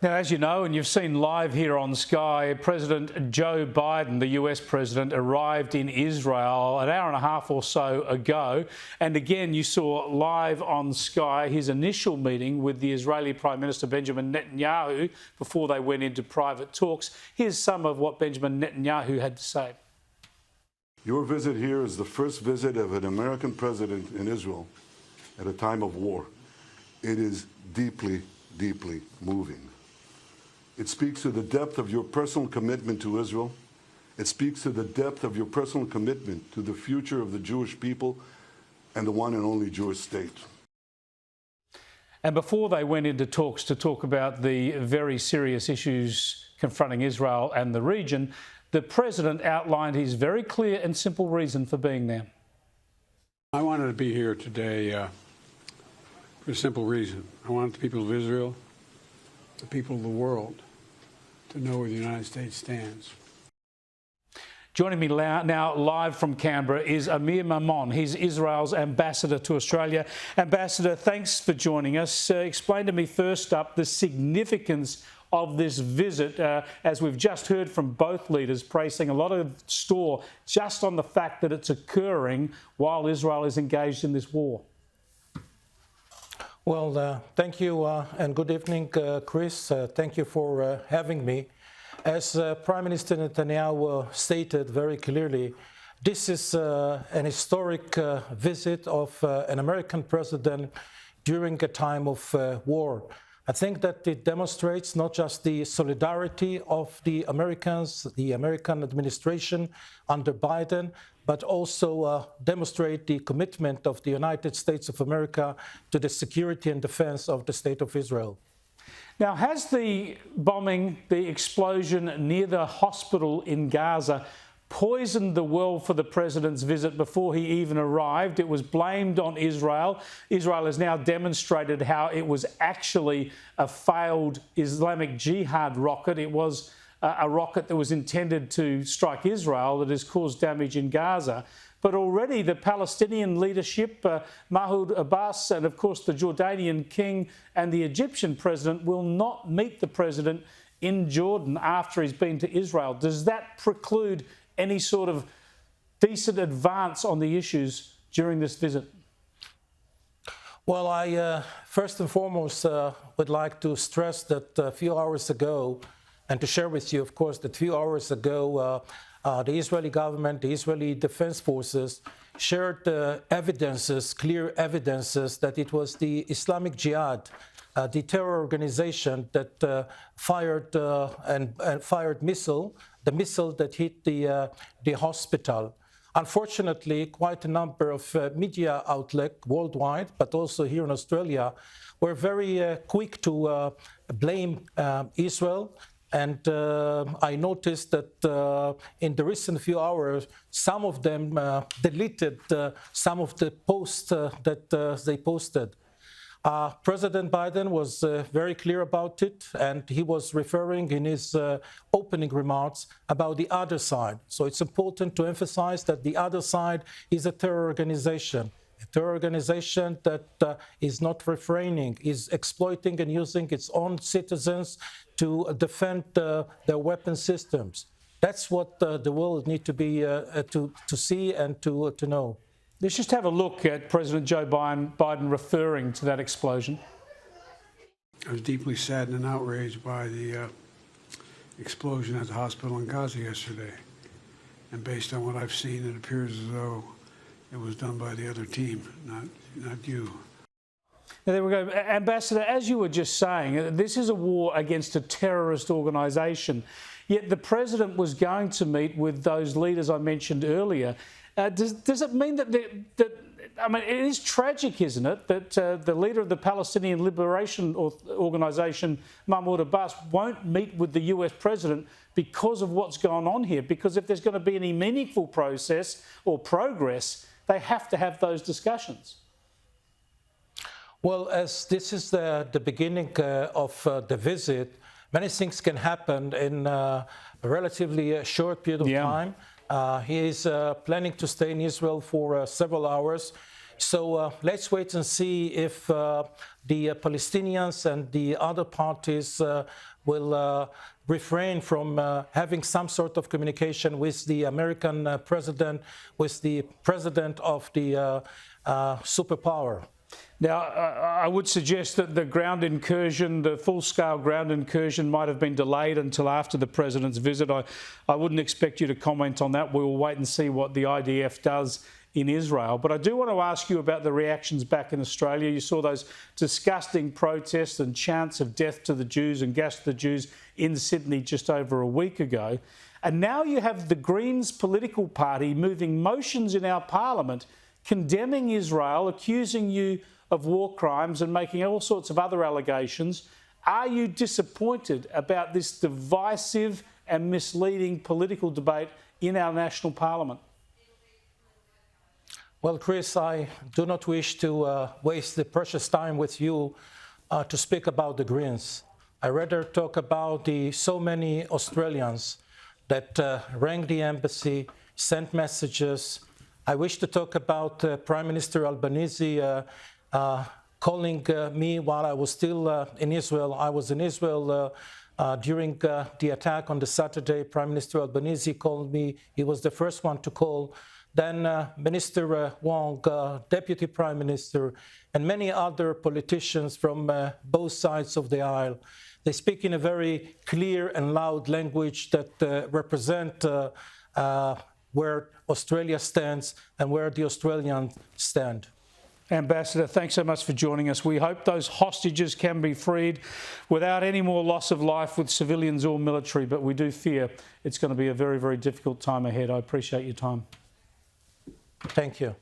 Now, as you know, and you've seen live here on Sky, President Joe Biden, the US president, arrived in Israel an hour and a half or so ago. And again, you saw live on Sky his initial meeting with the Israeli Prime Minister Benjamin Netanyahu before they went into private talks. Here's some of what Benjamin Netanyahu had to say. Your visit here is the first visit of an American president in Israel at a time of war. It is deeply, deeply moving. It speaks to the depth of your personal commitment to Israel. It speaks to the depth of your personal commitment to the future of the Jewish people and the one and only Jewish state. And before they went into talks to talk about the very serious issues confronting Israel and the region, the president outlined his very clear and simple reason for being there. I wanted to be here today for a simple reason. I wanted the people of Israel, the people of the world, to know where the United States stands. Joining me now live from Canberra is Amir Maimon. He's Israel's ambassador to Australia. Ambassador, thanks for joining us. Explain to me first up the significance of this visit, as we've just heard from both leaders placing a lot of store just on the fact that it's occurring while Israel is engaged in this war. Well, thank you and good evening, Chris. Thank you for having me. As Prime Minister Netanyahu stated very clearly, this is an historic visit of an American president during a time of war. I think that it demonstrates not just the solidarity of the Americans, the American administration under Biden, but also demonstrate the commitment of the United States of America to the security and defense of the State of Israel. Now, has the bombing, the explosion near the hospital in Gaza poisoned the well for the president's visit before he even arrived? It was blamed on Israel. Israel has now demonstrated how it was actually a failed Islamic Jihad rocket. It was a rocket that was intended to strike Israel that has caused damage in Gaza. But already the Palestinian leadership, Mahmoud Abbas, and of course the Jordanian king and the Egyptian president will not meet the president in Jordan after he's been to Israel. Does that preclude any sort of decent advance on the issues during this visit? Well, I first and foremost would like to stress that a few hours ago, and to share with you, of course, that a few hours ago, the Israeli government, the Israeli Defense Forces shared evidences, clear evidences that it was the Islamic Jihad, the terror organization that fired the missile that hit the hospital. Unfortunately, quite a number of media outlets worldwide, but also here in Australia, were very quick to blame Israel. And I noticed that in the recent few hours, some of them deleted some of the posts that they posted. President Biden was very clear about it, and he was referring in his opening remarks about the other side. So it's important to emphasize that the other side is a terror organization that is not refraining, is exploiting and using its own citizens to defend their weapon systems. That's what the world needs to be to see and to know. Let's just have a look at President Joe Biden referring to that explosion. I was deeply saddened and outraged by the explosion at the hospital in Gaza yesterday. And based on what I've seen, it appears as though it was done by the other team, not you. Now, there we go. Ambassador, as you were just saying, this is a war against a terrorist organisation. Yet the president was going to meet with those leaders I mentioned earlier. Does it mean that I mean, it is tragic, isn't it, that the leader of the Palestinian Liberation Organisation, Mahmoud Abbas, won't meet with the US president because of what's going on here? Because if there's going to be any meaningful process or progress, they have to have those discussions. Well, as this is the beginning of the visit, many things can happen in a relatively short period of time. He is planning to stay in Israel for several hours. So let's wait and see if the Palestinians and the other parties will refrain from having some sort of communication with the American president, with the president of the superpower. Now, I would suggest that the ground incursion, the full-scale ground incursion, might have been delayed until after the president's visit. I wouldn't expect you to comment on that. We will wait and see what the IDF does in Israel. But I do want to ask you about the reactions back in Australia. You saw those disgusting protests and chants of death to the Jews and gas to the Jews in Sydney just over a week ago. And now you have the Greens political party moving motions in our parliament condemning Israel, accusing you of war crimes and making all sorts of other allegations. Are you disappointed about this divisive and misleading political debate in our national parliament? Well, Chris, I do not wish to waste the precious time with you to speak about the Greens. I rather talk about the so many Australians that rang the embassy, sent messages. I wish to talk about Prime Minister Albanese calling me while I was still in Israel. I was in Israel during the attack on the Saturday. Prime Minister Albanese called me. He was the first one to call. Then Minister Wong, Deputy Prime Minister, and many other politicians from both sides of the aisle. They speak in a very clear and loud language that represent where Australia stands and where the Australians stand. Ambassador, thanks so much for joining us. We hope those hostages can be freed without any more loss of life with civilians or military, but we do fear it's going to be a very, very difficult time ahead. I appreciate your time. Thank you.